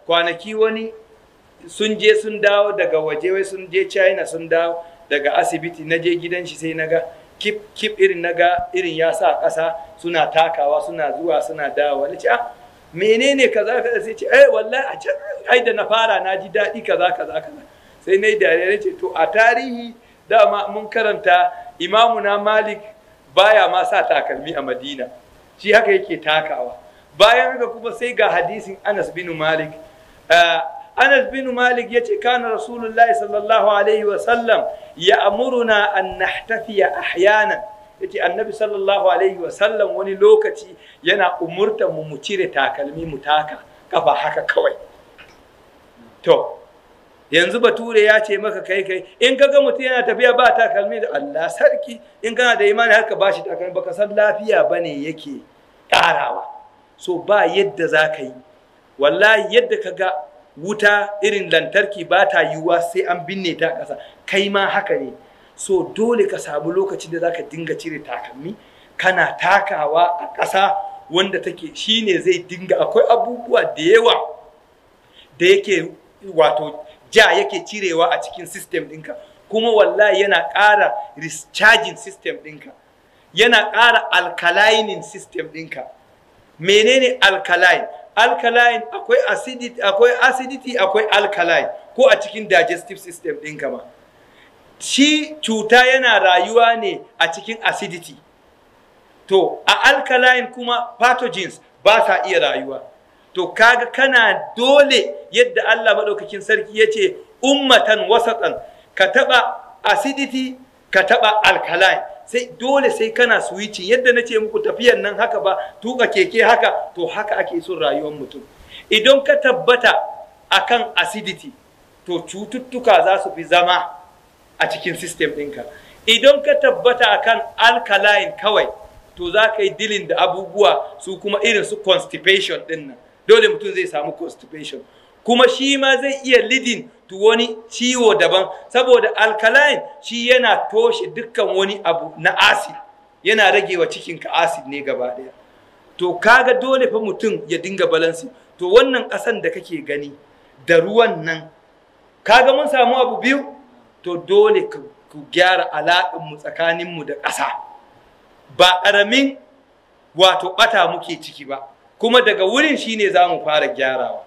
kwanaki wani sun je sun dawo daga waje, wai sun je China sun dawo daga asibiti, na je gidan shi sai naga kip irin naga irin ya sa ƙasa suna takawa suna zuwa suna dawo. Na ce menene kaza kaza, sai ce wallahi a can ai da na fara na ji daɗi kaza kaza kaza. Sai na yi dariya ce to a tarihi dama mun karanta imamuna Malik baya ma sa takalmi a Madina, shi haka yake takawa. Bayan haka kuma sai ga hadisin Anas bin Malik. Anas bin Malik ya ce kana Rasulullahi sallallahu alaihi wa sallam ya amuruna an nahtafiya ahyanan. Yace annabi sallallahu alaihi wa sallam wani lokaci yana umurtan mu cire takalmi mu taka kafa haka kawai. To yanzu bature ya ce maka kai in kaga mutum yana tafiya ba takalmi da Allah sarki, in kana da imani har ka bashi takalmi baka san lafiya bane yake karawa. So ba yadda za ka yi, wallahi yadda ka ga wuta irin lantarki ba ta yiwuwa sai an binne ta ƙasa, kai ma haka ne. So dole ka samu lokacin da za ka dinga cire takalmi kana takawa a ƙasa wanda take shine zai dinga, akwai abubuwa da yawa da yake wato yake cirewa a cikin system ɗinka, kuma wallahi yana ƙara recharging system ɗinka, yana ƙara alkalining system ɗinka. Menene alkaline? Alkaline akwai acidity akwai alkaline, ko a cikin digestive system ɗinka ma. Shi cuta yana rayuwa ne a cikin acidity, to a alkaline kuma pathogens ba sa iya rayuwa. To kaga kana dole yadda Allah maɗaukakin sarki ya ce ummatan wasatan, ka taɓa acidity ka taɓa alkaline, sai dole sai kana switching. Yadda na ce muku tafiyan nan haka ba, tuka keke haka, to haka ake son rayuwar mutum. Idan ka tabbata akan acidity, to cututtuka za su fi zama a cikin system ɗinka. Idan ka tabbata akan alkaline kawai, to za ka yi dealing da abubuwa su kuma irin su constipation ɗin nan. Dole mutum zai samu constipation, kuma shi ma zai iya leading to wani ciwo daban, saboda alkaline shi yana toshe dukkan wani abu na acid, yana rage wa cikinka acid ne gaba ɗaya. To kaga dole fa mutum ya dinga balansi. To wannan ƙasan da kake gani da ruwan nan, kaga mun samu abu biyu, to dole ku gyara alaƙinmu tsakaninmu da ƙasa. Ba ƙaramin wato ɓata muke ciki ba, kuma daga wurin shine za mu fara gyarawa.